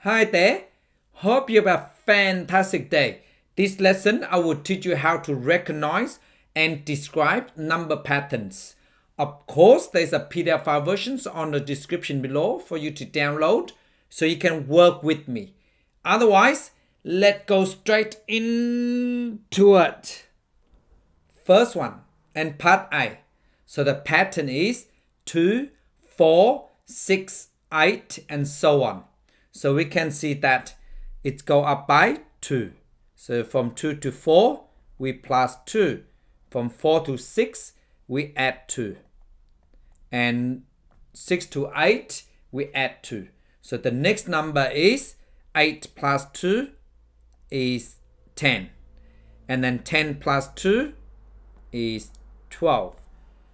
Hi there. Hope you have a fantastic day. This lesson I will teach you how to recognize and describe number patterns. Of course, there's a PDF file versions on the description below for you to download so you can work with me. Otherwise, let's go straight into it. First one and part A. So the pattern is 2, 4, 6, 8 and so on. So we can see that it go up by 2. So from 2 to 4, we plus 2. From 4 to 6, we add 2. And 6 to 8, we add 2. So the next number is 8 plus 2 is 10. And then 10 plus 2 is 12.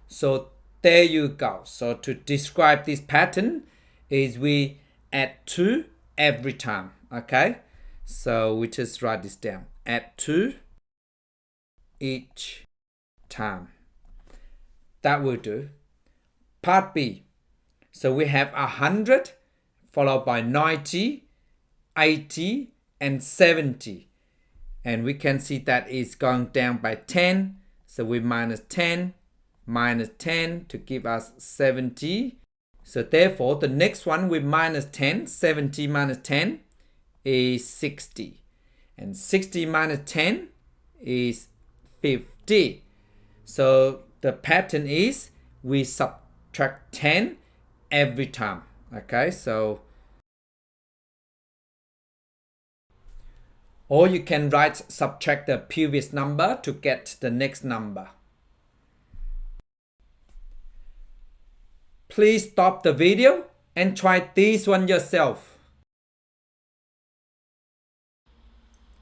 So there you go. So to describe this pattern is we add 2 every time. Okay, so we just write this down. Add 2 each time. That will do. Part B. So we have 100 followed by 90, 80 and 70. And we can see that it's going down by 10. So we minus 10 to give us 70. So therefore, the next one with minus 10, 70 minus 10 is 60. And 60 minus 10 is 50. So the pattern is we subtract 10 every time. Okay, so or you can subtract the previous number to get the next number. Please stop the video and try this one yourself.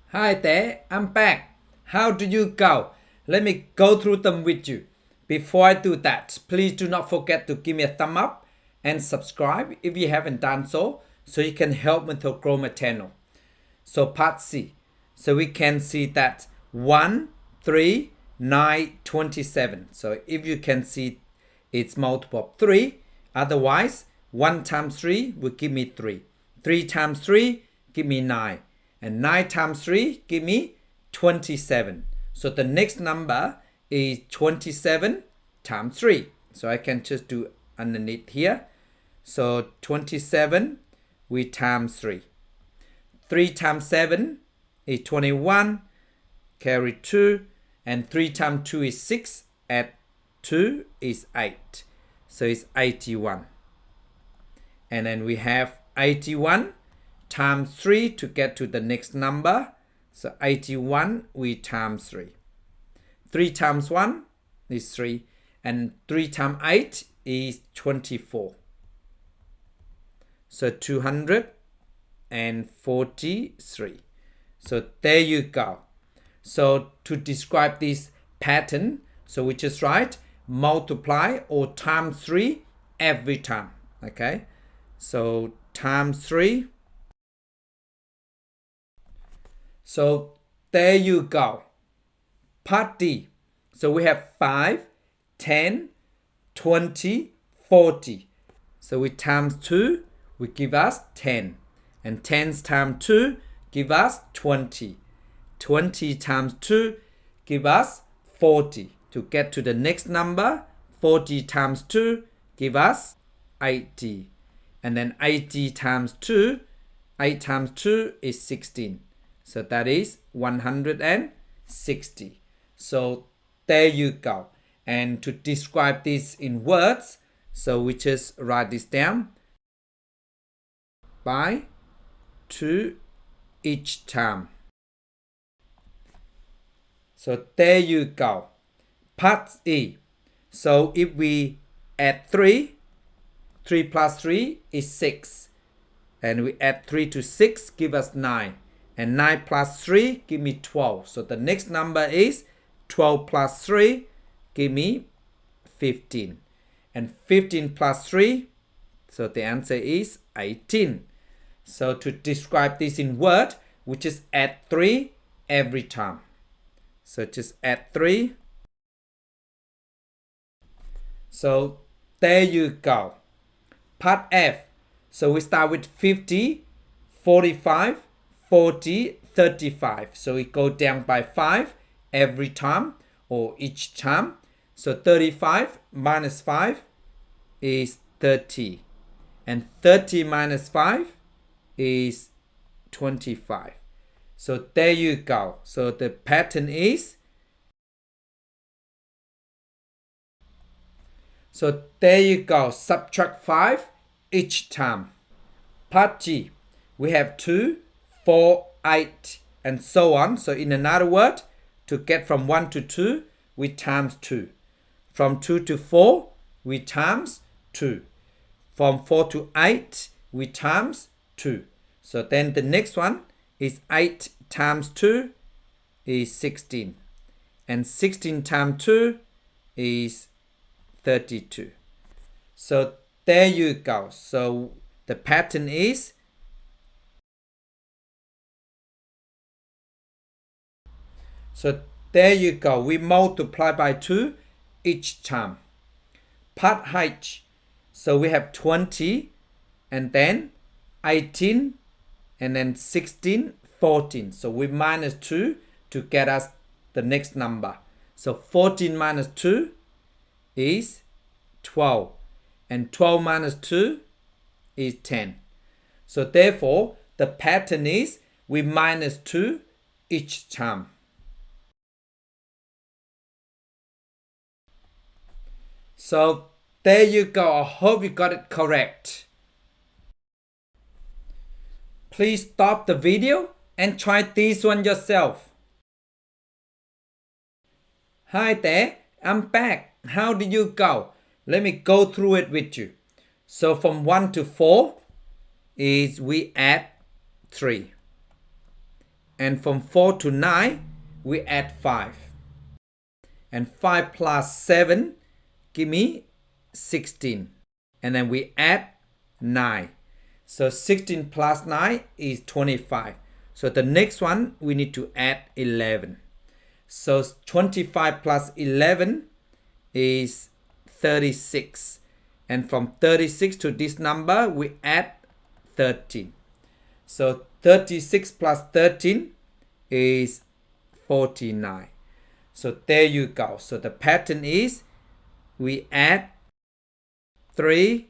Hi there, I'm back. How do you go? Let me go through them with you. Before I do that, please do not forget to give me a thumb up and subscribe if you haven't done so you can help me to grow my channel. So part C. So we can see that 1, 3, 9, 27. So if you can see it's multiple of 3. Otherwise, 1 times 3 will give me 3. 3 times 3 give me 9. And 9 times 3 give me 27. So the next number is 27 times 3. So I can just do underneath here. So 27 we times 3. 3 times 7 is 21. Carry 2. And 3 times 2 is 6. Add 2 is 8. So it's 81. And then we have 81 times 3 to get to the next number. So 81 we times 3. 3 times 1 is 3. And 3 times 8 is 24. So 243. So there you go. So to describe this pattern, so we just write multiply or times 3 every time. Okay, so times 3. So there you go. Part D. So we have 5, 10, 20, 40. So we times 2 will give us 10. And 10 times 2 give us 20. 20 times 2 give us 40. To get to the next number, 40 times 2 give us 80. And then 80 times 2, 8 times 2 is 16. So that is 160. So there you go. And to describe this in words, so we just write this down. By 2 each time. So there you go. Part E. So if we add 3, 3 plus 3 is 6. And we add 3 to 6, give us 9. And 9 plus 3, give me 12. So the next number is 12 plus 3, give me 15. And 15 plus 3, so the answer is 18. So to describe this in word, we just add 3 every time. So just add 3. So there you go. Part F. So we start with 50, 45, 40, 35. So it goes down by 5 every time or each time. So 35 minus 5 is 30. And 30 minus 5 is 25. So there you go. So the pattern is, so there you go. Subtract 5 each time. Part G, we have 2, 4, 8, and so on. So in another word, to get from 1 to 2, we times 2. From 2 to 4, we times 2. From 4 to 8, we times 2. So then the next one is 8 times 2 is 16. And 16 times 2 is 32. So there you go. So the pattern is, so there you go. We multiply by 2 each time. Part H. So we have 20 and then 18 and then 16, 14. So we minus 2 to get us the next number. So 14 minus 2 is 12. And 12 minus 2 is 10. So therefore, the pattern is we minus 2 each time. So there you go. I hope you got it correct. Please stop the video and try this one yourself. Hi there, I'm back. How did you go? Let me go through it with you. So from 1 to 4 is we add 3. And from 4 to 9, we add 5. And 5 plus 7, give me 16. And then we add 9. So 16 plus 9 is 25. So the next one, we need to add 11. So 25 plus 11 is 36. And from 36 to this number, we add 13. So 36 plus 13 is 49. So there you go. So the pattern is we add 3,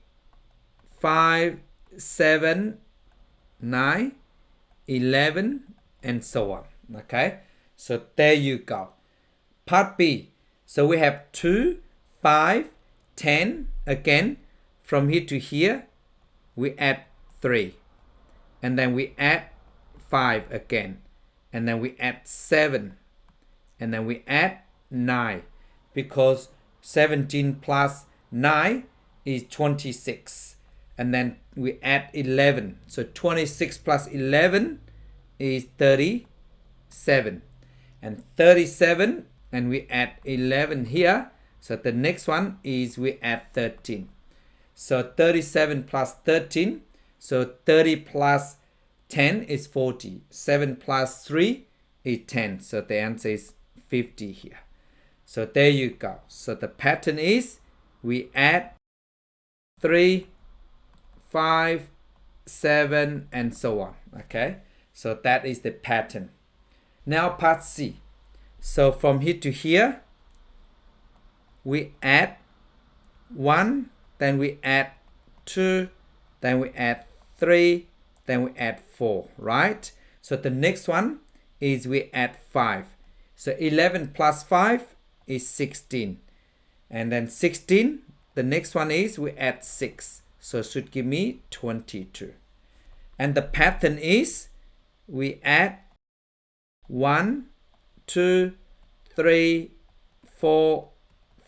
5, 7, 9, 11, and so on. Okay, so there you go. Part B. So we have 2, 5, 10. Again, from here to here, we add 3. And then we add 5 again. And then we add 7. And then we add 9. Because 17 plus 9 is 26. And then we add 11. So 26 plus 11 is 37. And 37, and we add 11 here. So the next one is we add 13. So 37 plus 13. So 30 plus 10 is 40. 7 plus 3 is 10. So the answer is 50 here. So there you go. So the pattern is we add 3, 5, 7, and so on. Okay, so that is the pattern. Now part C. So from here to here, we add 1, then we add 2, then we add 3, then we add 4, right? So the next one is we add 5. So 11 plus 5 is 16. And then 16, the next one is we add 6. So it should give me 22. And the pattern is we add 1, 2, 3, 4,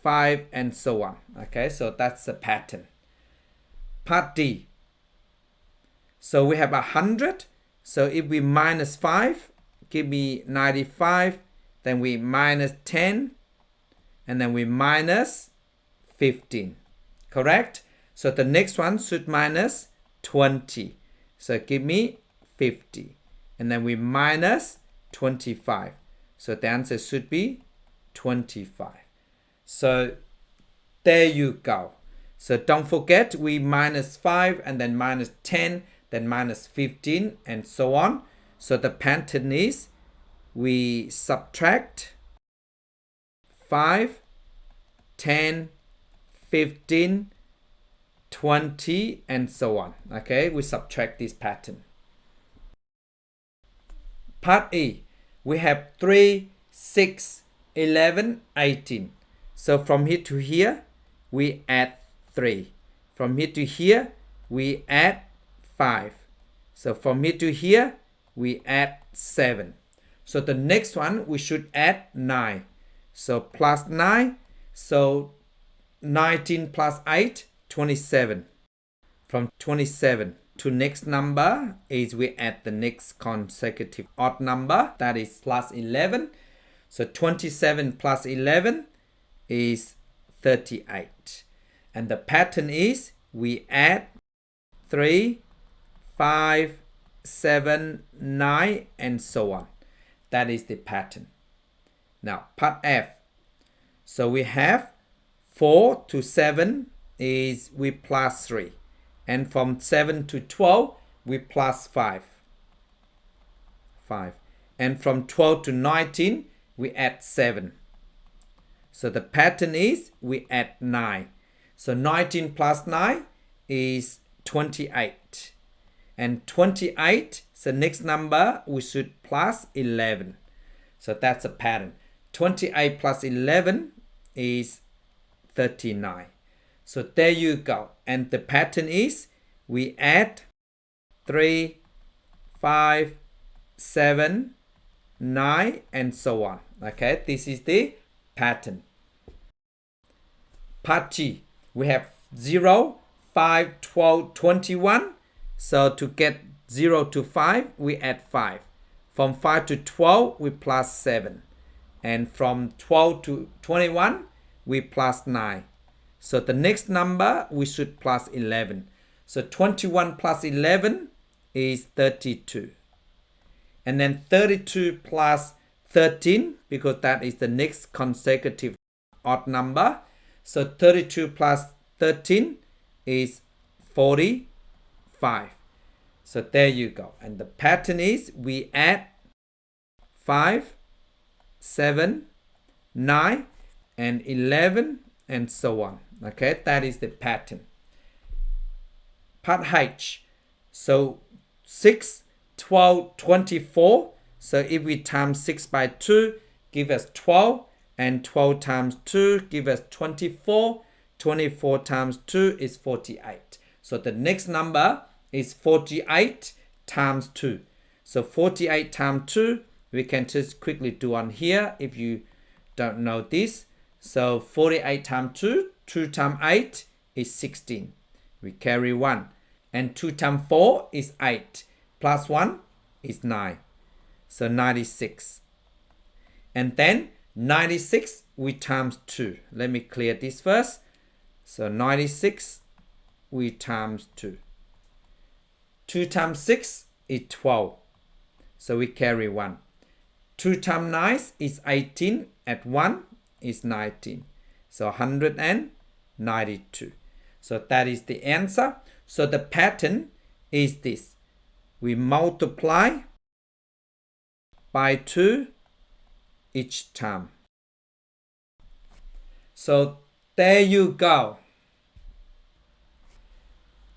5, and so on. Okay, so that's the pattern. Part D. So we have 100. So if we minus 5, give me 95. Then we minus 10. And then we minus 15. Correct? So the next one should minus 20. So give me 50. And then we minus 25. So the answer should be 25. So there you go. So don't forget we minus 5 and then minus 10, then minus 15, and so on. So the pattern is we subtract 5, 10, 15, 20, and so on. Okay, we subtract this pattern. Part E, we have 3, 6, 11, 18. So from here to here, we add 3. From here to here, we add 5. So from here to here, we add 7. So the next one, we should add 9. So plus 9. So 19 plus 8, 27. From 27 to next number is we add the next consecutive odd number, that is plus 11. So 27 plus 11 is 38. And the pattern is we add 3, 5, 7, 9, and so on. That is the pattern. Now part F. So we have 4 to 7 is we plus 3. And from 7 to 12, we plus 5. And from 12 to 19, we add 7. So the pattern is we add 9. So 19 plus 9 is 28. And 28, so next number, we should plus 11. So that's a pattern. 28 plus 11 is 39. So there you go. And the pattern is we add 3, 5, 7, 9, and so on. Okay, this is the pattern. Part G, we have 0, 5, 12, 21. So to get 0 to 5, we add 5. From 5 to 12, we plus 7. And from 12 to 21, we plus 9. So the next number, we should plus 11. So 21 plus 11 is 32. And then 32 plus 13, because that is the next consecutive odd number. So 32 plus 13 is 45. So there you go. And the pattern is we add 5, 7, 9, and 11, and so on. Okay, that is the pattern. Part H. So 6, 12, 24. So if we times 6 by 2, give us 12. And 12 times 2 give us 24. 24 times 2 is 48. So the next number is 48 times 2. So 48 times 2, we can just quickly do on here if you don't know this. So 48 times 2, 2 times 8 is 16. We carry 1. And 2 times 4 is 8. Plus 1 is 9. So 96. And then 96 we times 2. Let me clear this first. So 96 we times 2. 2 times 6 is 12. So we carry 1. 2 times 9 is 18. At 1 is 19. So 192. So that is the answer. So the pattern is this. We multiply by 2 each time. So there you go.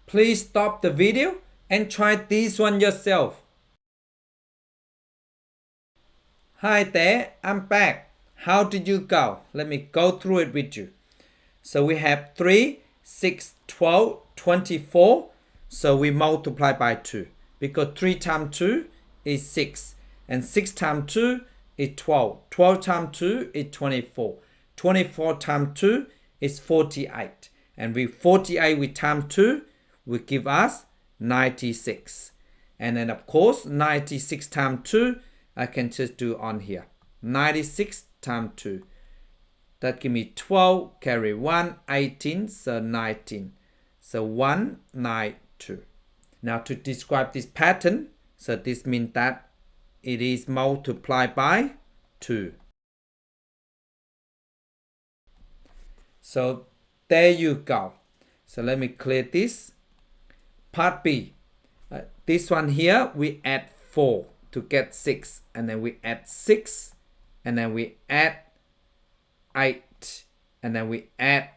Please stop the video and try this one yourself. Hi there, I'm back. How did you go? Let me go through it with you. So we have 3, 6, 12, 24. So we multiply by 2. Because 3 times 2 is 6. And 6 times 2 is 12. 12 times 2 is 24. 24 times 2 is 48. And with 48 we times 2 will give us 96. And then of course 96 times 2 I can just do on here. 96 times 2. That give me 12, carry 1, 18, so 19. So 192. Now to describe this pattern, so this means that it is multiplied by 2. So there you go. So let me clear this. Part B. this one here, we add 4 to get 6. And then we add 6. And then we add 8. And then we add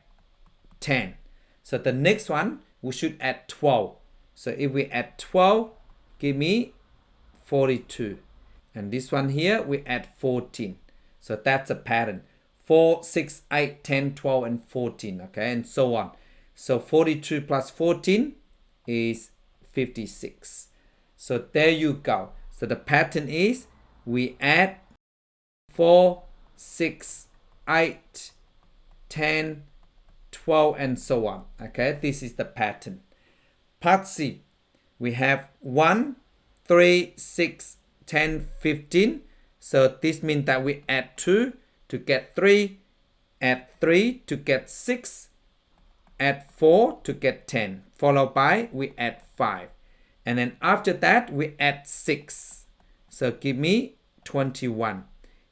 10. So the next one, we should add 12. So if we add 12, give me 42. And this one here, we add 14. So that's a pattern. 4, 6, 8, 10, 12, and 14. Okay, and so on. So 42 plus 14 is 56. So there you go. So the pattern is we add 4, 6, 8, 10, 12, and so on. Okay, this is the pattern. Part C, we have 1, 3, 6, 10, 15. So this means that we add 2 to get 3, add 3 to get 6, add 4 to get 10, followed by we add 5. And then after that, we add 6. So give me 21.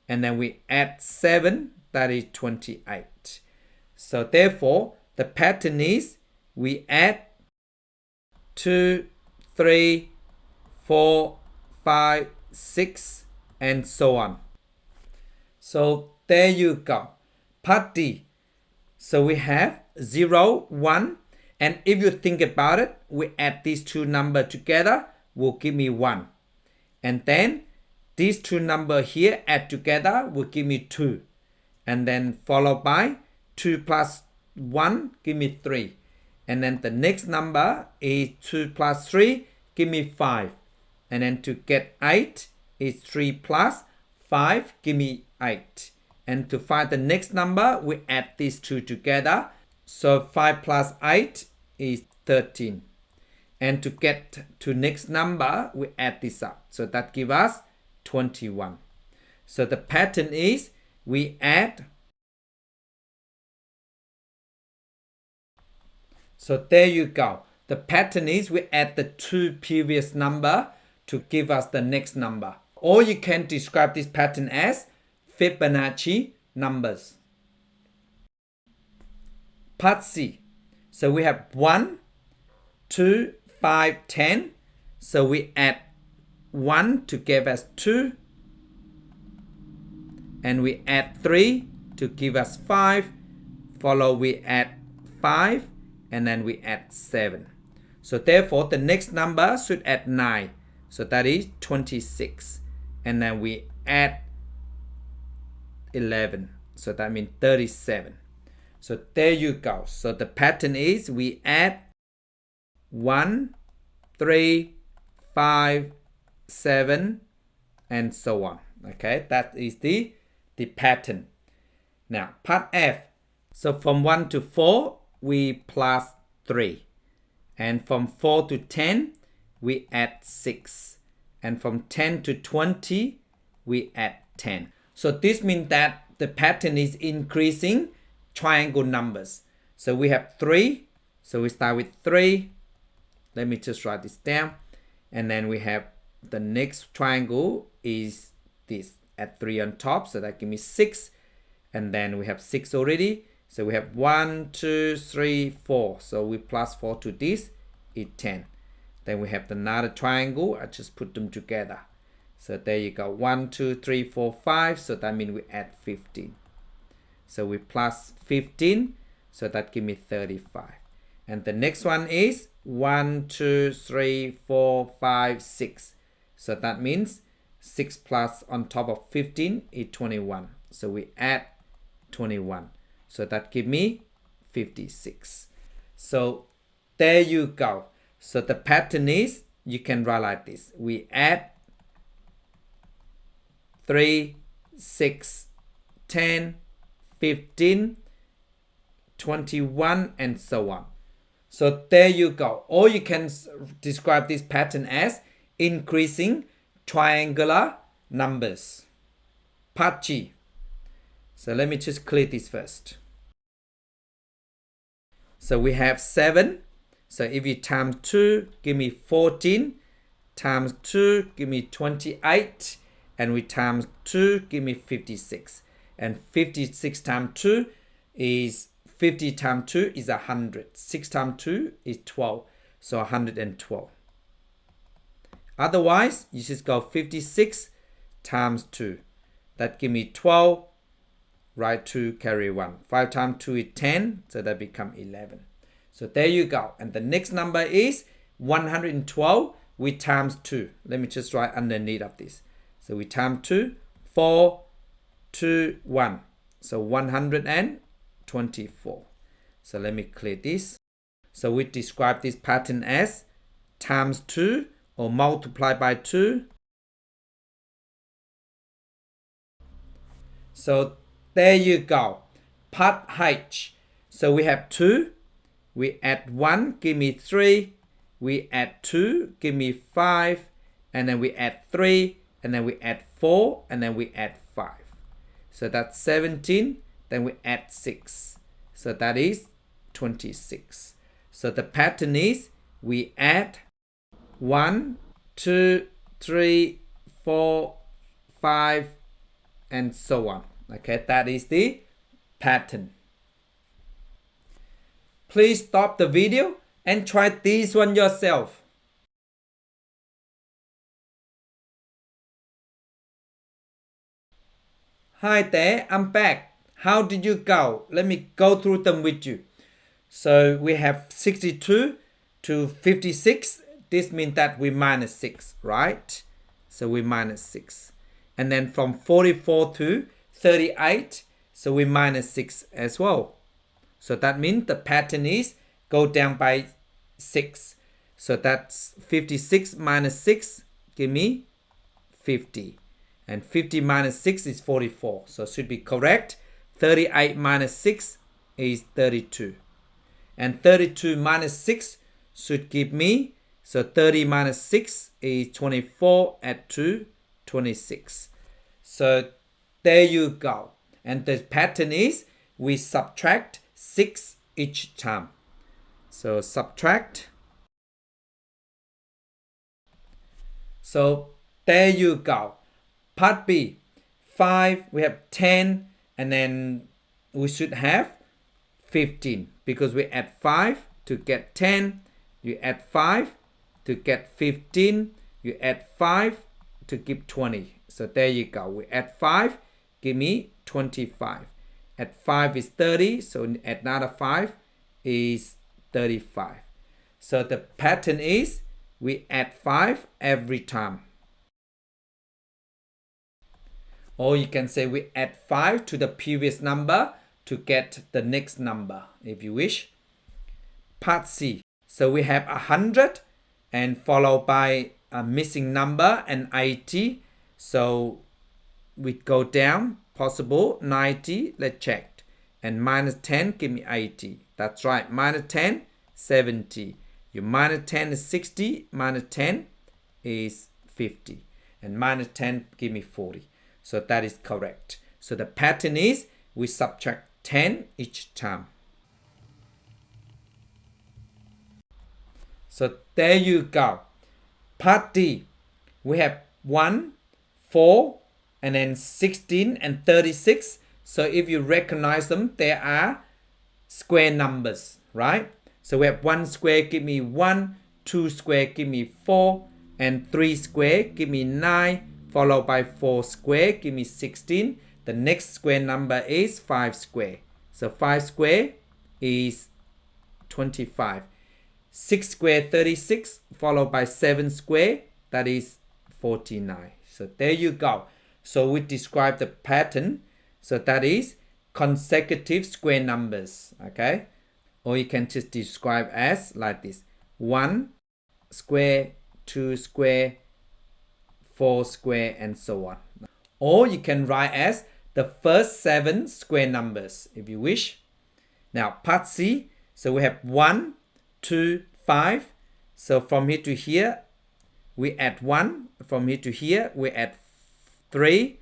And then we add 7, that is 28. So therefore, the pattern is we add 2, 3, 4, 5, 6, and so on. So there you go. Part D. So we have 0, 1. And if you think about it, we add these two numbers together, will give me 1. And then these two numbers here add together will give me 2. And then followed by 2 plus 1, give me 3. And then the next number is 2 plus 3, give me 5. And then to get 8 is 3 plus 5, give me 8. And to find the next number, we add these two together. So 5 plus 8 is 13. And to get to next number, we add this up. So that gives us 21. So the pattern is we add. So there you go. The pattern is we add the two previous number to give us the next number. Or you can describe this pattern as Fibonacci numbers. Part C. So we have 1, 2, 5, 10. So we add 1 to give us 2. And we add 3 to give us 5. Follow we add 5. And then we add 7. So therefore, the next number should add 9. So that is 26. And then we add 11. So that means 37. So there you go. So the pattern is we add 1, 3, 5, 7, and so on. Okay, that is the pattern. Now, part F. So from 1 to 4, we plus 3. And from 4 to 10, we add 6. And from 10 to 20, we add 10. So this means that the pattern is increasing triangle numbers. So we have 3. So we start with 3. Let me just write this down. And then we have the next triangle is this, add 3 on top. So that gives me 6. And then we have 6 already. So we have 1, 2, 3, 4. So we plus 4 to this is 10. Then we have another triangle. I just put them together. So there you go. 1, 2, 3, 4, 5. So that means we add 15. So we plus 15. So that gives me 35. And the next one is 1, 2, 3, 4, 5, 6. So that means 6 plus on top of 15 is 21. So we add 21. So that gives me 56. So there you go. So the pattern is, you can write like this. We add 3, 6, 10, 15, 21, and so on. So there you go. Or you can describe this pattern as increasing triangular numbers. Part G. So let me just clear this first. So we have 7. So if you times 2, give me 14. Times 2, give me 28. And we times 2, give me 56. And 56 times 2 is 50 times 2 is 100. 6 times 2 is 12. So 112. Otherwise, you just go 56 times 2. That give me 12. Write 2, carry 1. 5 times 2 is 10, so that become 11. So there you go. And the next number is 112. We times 2. Let me just write underneath of this. So we times 2, 4, 2, 1. So 124. So let me clear this. So we describe this pattern as times 2 or multiply by 2. So there you go. Part H. So we have 2. We add 1, give me 3. We add 2, give me 5. And then we add 3. And then we add 4. And then we add 5. So that's 17. Then we add 6. So that is 26. So the pattern is we add 1, 2, 3, 4, 5, and so on. Okay, that is the pattern. Please stop the video and try this one yourself. Hi there, I'm back. How did you go? Let me go through them with you. So we have 62 to 56. This means that we minus 6, right? So we minus 6. And then from 44 to 38, so we minus 6 as well. So that means the pattern is go down by 6. So that's 56 minus 6, give me 50. And 50 minus 6 is 44. So it should be correct. 38 minus 6 is 32. And 32 minus 6 should give me, so 30 minus 6 is 24, add 2, 26. So there you go. And the pattern is we subtract 6 each time. So subtract. So there you go. Part B. 5, we have 10, and then we should have 15 because we add 5 to get 10. You add 5 to get 15. You add 5 to give 20. So there you go. We add 5, give me 25. Add 5 is 30, so add another 5 is 35. So the pattern is we add 5 every time. Or you can say we add 5 to the previous number to get the next number if you wish. Part C. So we have 100 and followed by a missing number and 80. So we go down, possible 90, let's check. And minus 10 give me 80. That's right, minus 10, 70. Your minus 10 is 60, minus 10 is 50. And minus 10 give me 40. So that is correct. So the pattern is we subtract 10 each time. So there you go. Part D. We have 1, 4, and then 16 and 36. So if you recognize them, they are square numbers, right? So we have 1 square, give me 1, 2 square, give me 4, and 3 square, give me 9, followed by 4 square, give me 16. The next square number is 5 square. So 5 square is 25. 6 square, 36, followed by 7 square, that is 49. So there you go. So we describe the pattern. So that is consecutive square numbers, okay? Or you can just describe as like this. 1 square, 2 square, 4 square, and so on. Or you can write as the first 7 square numbers if you wish. Now part C, so we have 1, 2, 5. So from here to here, we add 1. From here to here, we add 3.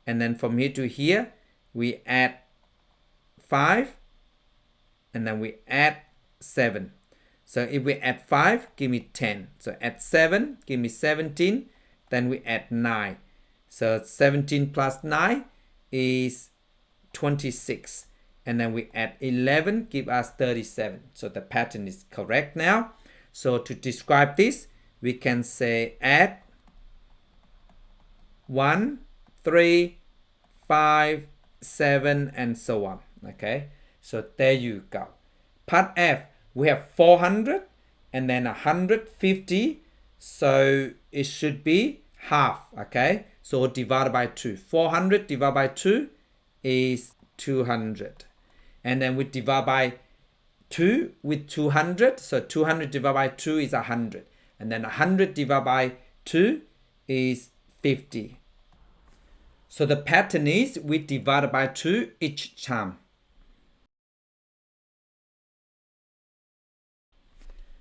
And then from here to here, we add 5. And then we add 7. So if we add 5, give me 10. So add 7, give me 17. Then we add 9. So 17 plus 9 is 26. And then we add 11, give us 37. So the pattern is correct now. So to describe this, we can say add 1, 3, 5, 7, and so on. Okay, so there you go. Part F, we have 400 and then 150, so it should be half. Okay, so divided by 2. 400 divided by 2 is 200, and then we divide by 2 with 200, so 200 divided by 2 is 100, and then 100 divided by 2 is 50. So the pattern is we divide by 2 each time.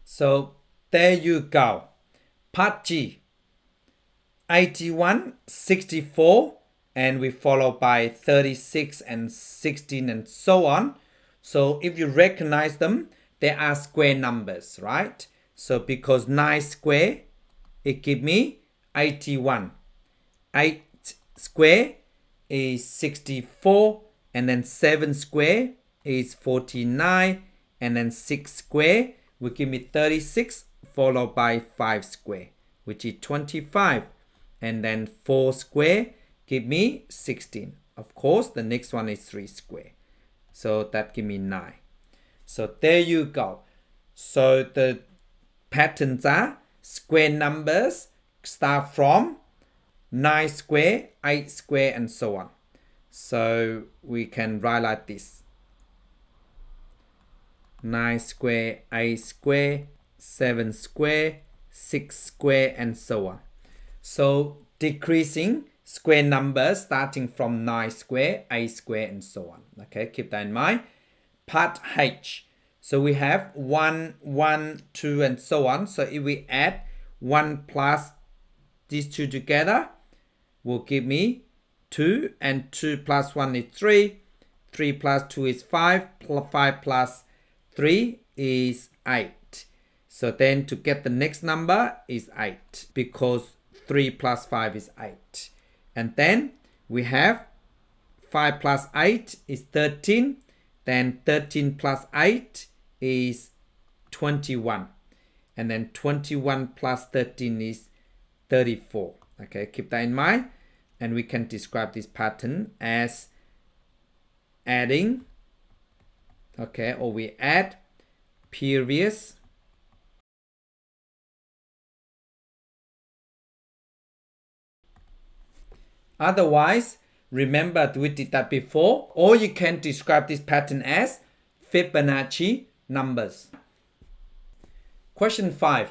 So there you go. Part G, 81, 64, and we follow by 36 and 16 and so on. So if you recognize them, they are square numbers, right? So because 9 square, it gives me 81. 8 square is 64, and then 7 square is 49, and then 6 square will give me 36, followed by 5 square, which is 25, and then 4 square give me 16. Of course, the next one is 3 square, so that give me 9. So there you go. So the patterns are square numbers start from 9 square, 8 square, and so on. So we can write like this: 9 square, 8 square, 7 square, 6 square, and so on. So decreasing square numbers starting from 9 square, 8 square, and so on. Okay, keep that in mind. Part H. So we have 1, 1, 2, and so on. So if we add 1 plus these two together, will give me 2, and 2 plus 1 is 3. 3 plus 2 is 5. 5 plus 3 is 8. So then to get the next number is 8, because 3 plus 5 is 8. And then we have 5 plus 8 is 13. Then 13 plus 8 is 21. And then 21 plus 13 is 34. Okay, keep that in mind. And we can describe this pattern as adding, okay, or we add periods otherwise, remember we did that before, or you can describe this pattern as Fibonacci numbers. Question 5.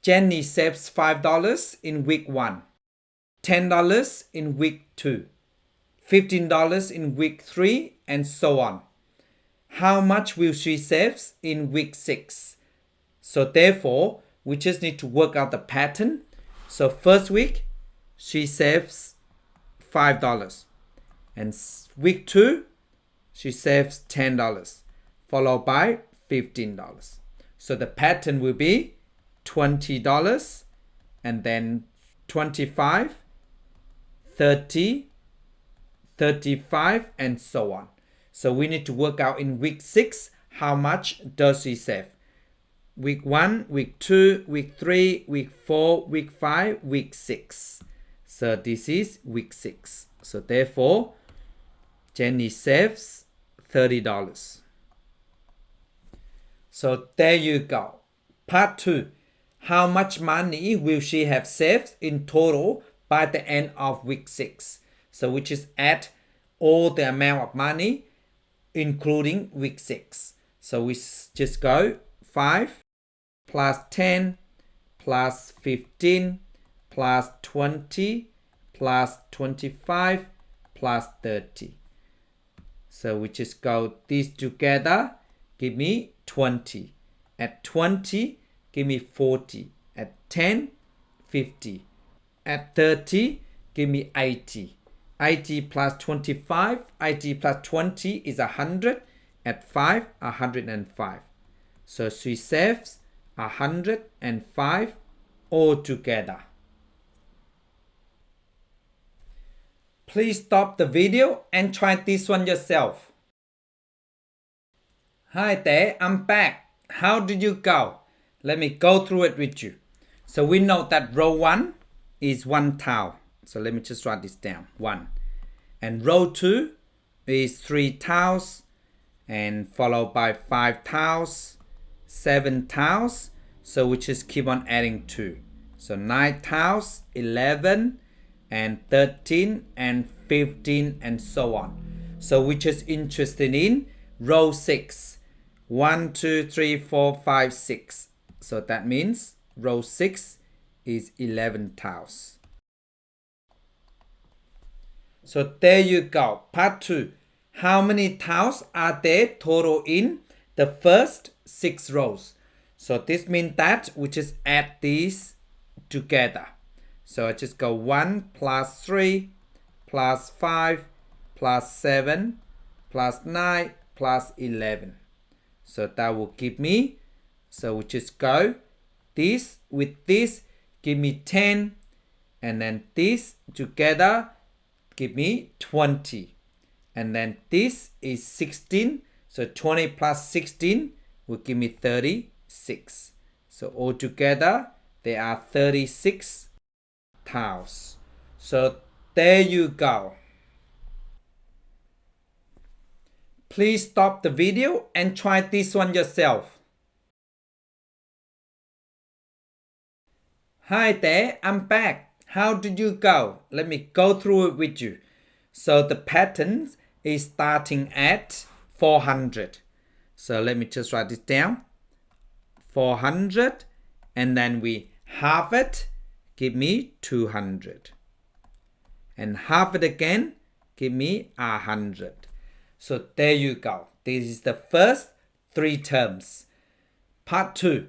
Jenny saves $5 in week 1, $10 in week 2, $15 in week 3, and so on. How much will she save in week 6? So therefore, we just need to work out the pattern. So first week, she saves $5. And week 2, she saves $10, followed by $15. So the pattern will be $20, and then 25, 30, 35, and so on. So we need to work out in week 6 how much does she save. Week 1, week 2, week 3, week 4, week 5, week 6. So this is week 6. So therefore, Jenny saves $30. So there you go. Part 2. How much money will she have saved in total by the end of week 6? So we just add all the amount of money including week 6. So we just go 5 plus 10 plus 15 plus 20 plus 25 plus 30. So we just go these together, give me 20. At 20, give me 40. At 10, 50. At 30, give me 80. 80 plus 25, 80 plus 20 is 100. At 5, 105. So she saves 105 altogether. Please stop the video and try this one yourself. Hi there, I'm back. How did you go? Let me go through it with you. So we know that row 1 is 1 tile. So let me just write this down, 1. And row 2 is 3 tiles, and followed by 5 tiles, 7 tiles. So we just keep on adding 2. So 9 tiles, 11, and 13, and 15, and so on. So we're just interested in row 6. 1, 2, 3, 4, 5, 6. So that means row 6 is 11 tiles. So there you go. Part 2. How many tiles are there total in the first 6 rows? So this means that we just add these together. So I just go 1 plus 3 plus 5 plus 7 plus 9 plus 11. So that will give me, so we just go this with this, give me 10, and then this together give me 20. And then this is 16, so 20 plus 16 will give me 36. So altogether there are 36 tiles. So there you go. Please stop the video and try this one yourself. Hi there, I'm back. How did you go? Let me go through it with you. So the pattern is starting at 400. So let me just write this down. 400, and then we half it, give me 200. And half it again, give me 100. So there you go. This is the first 3 terms. Part 2.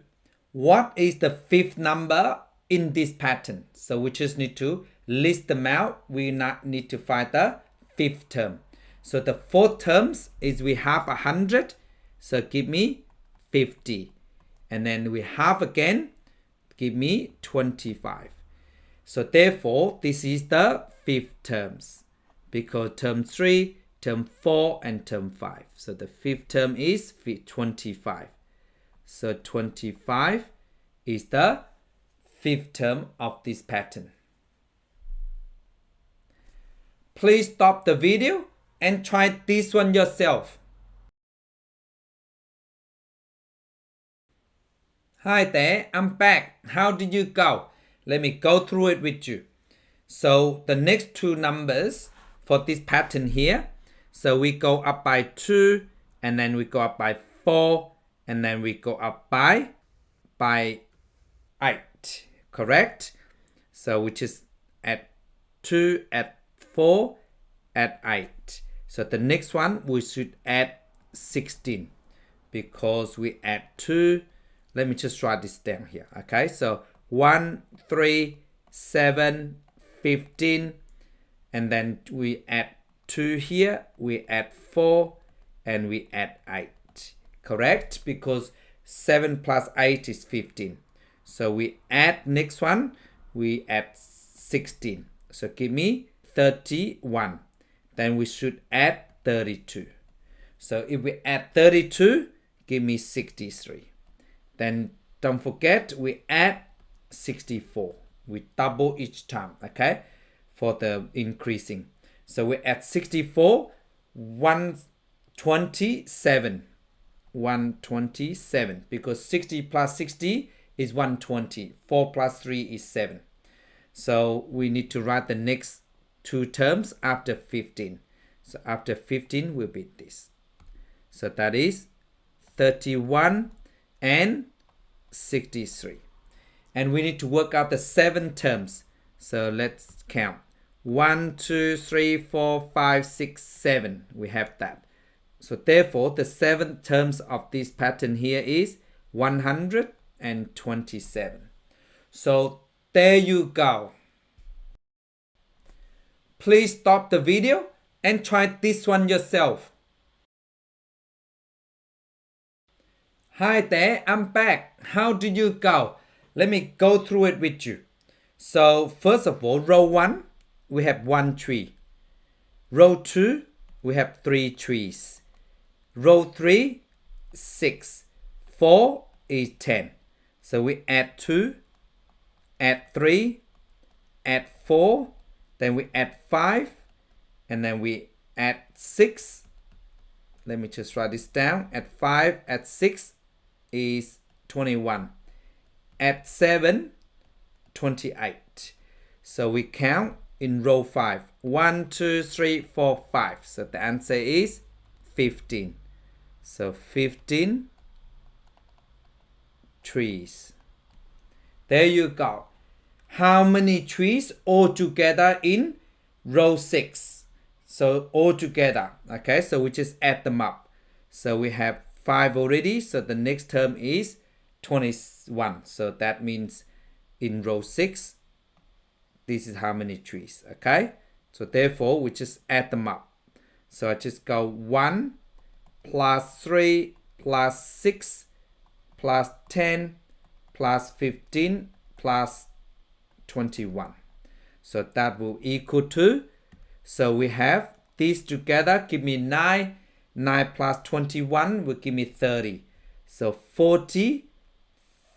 What is the 5th number in this pattern? So we just need to list them out. We not need to find the 5th term. So the 4th terms is we have 100. So give me 50. And then we have again, give me 25. So therefore, this is the 5th terms. Because term 3, term 4, and term 5. So the 5th term is 25. So 25 is the 5th term of this pattern. Please stop the video and try this one yourself. Hi there, I'm back. How did you go? Let me go through it with you. So the next 2 numbers for this pattern here. So we go up by 2, and then we go up by 4, and then we go up by 8. Correct? So we just add 2, add 4, add 8. So the next one we should add 16 because we add 2. Let me just write this down here. Okay, so 1, 3, 7, 15, and then we add 2 here, we add 4, and we add 8. Correct? Because 7 plus 8 is 15. So we add next one, we add 16. So give me 31. Then we should add 32. So if we add 32, give me 63. Then don't forget we add 64. We double each time, okay? For the increasing. So we add 64, 127. 127 because 60 plus 60 is 120. 4 plus 3 is 7. So we need to write the next 2 terms after 15. So after 15 will be this. So that is 31 and 63. And we need to work out the 7 terms. So let's count. 1, 2, 3, 4, 5, 6, 7. We have that. So therefore, the 7 terms of this pattern here is 127. So there you go. Please stop the video and try this one yourself. Hi there, I'm back. How did you go? Let me go through it with you. So first of all, row 1, we have 1 tree. Row 2, we have 3 trees. Row 3, 6. 4 is 10. So we add 2, add 3, add 4, then we add 5, and then we add 6. Let me just write this down. Add 5, add 6 is 21. Add 7, 28. So we count in row 5. 1, 2, 3, 4, 5. So the answer is 15. So 15 trees. There you go. How many trees altogether in row 6? So altogether, okay, so we just add them up. So we have 5 already, so the next term is 21. So that means in row 6, this is how many trees, okay? So therefore, we just add them up. So I just go 1 plus 3 plus 6 plus 10 plus 15 plus 21. So that will equal to, so we have these together, give me 9. 9 plus 21 will give me 30. So 40,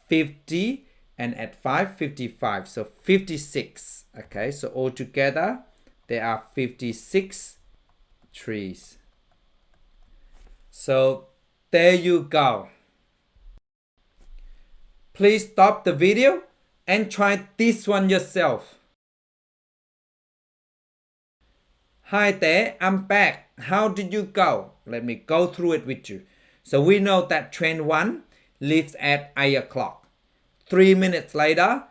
50, and at 5, 55. So 56. Okay, so altogether, there are 56 trees. So there you go. Please stop the video and try this one yourself. Hi there, I'm back. How did you go? Let me go through it with you. So we know that train 1 leaves at 8 o'clock. 3 minutes later,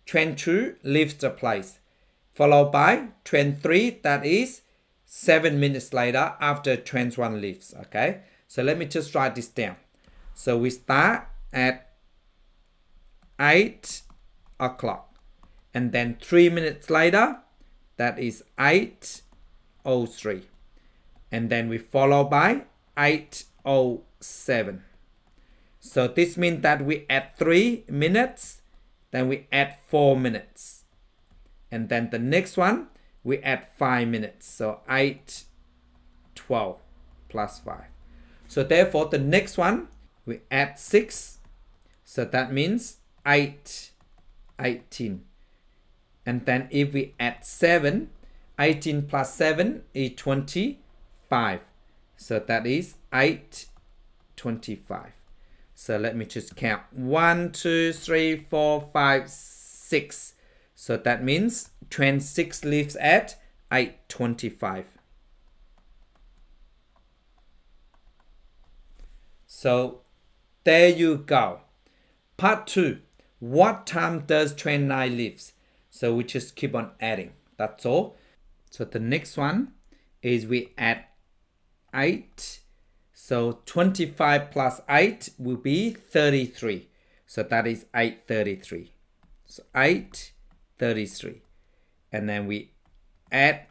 train 2 leaves the place. Followed by train 3, that is 7 minutes later after train 1 leaves. Okay, so let me just write this down. So we start at 8 o'clock. And then 3 minutes later, that is 8:03. And then we follow by 8:07. So this means that we add 3 minutes, then we add 4 minutes. And then the next one, we add 5 minutes. So 8:12 plus 5. So therefore, the next one, we add 6. So that means 8:18. And then if we add 7, 18 plus 7 is 25. So that is 8:25. So let me just count. 1, 2, 3, 4, 5, 6. So that means train 6 leaves at 8:25. So there you go. Part 2. What time does train 9 leaves? So we just keep on adding. That's all. So the next one is we add 8. So 25 plus 8 will be 33. So that is 8:33. So 8:33. And then we add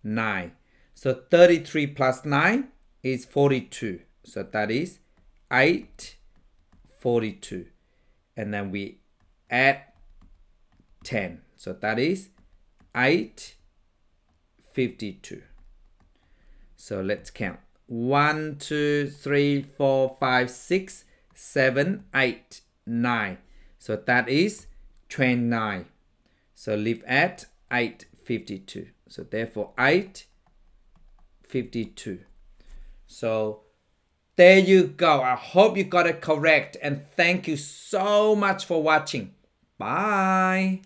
9. So 33 plus 9 is 42. So that is 8:42. And then we add 10. So that is 8:52. So let's count. 1, 2, 3, 4, 5, 6, 7, 8, 9. So that is train 9. So leave at 8:52. So therefore 8:52. So there you go. I hope you got it correct. And thank you so much for watching. Bye.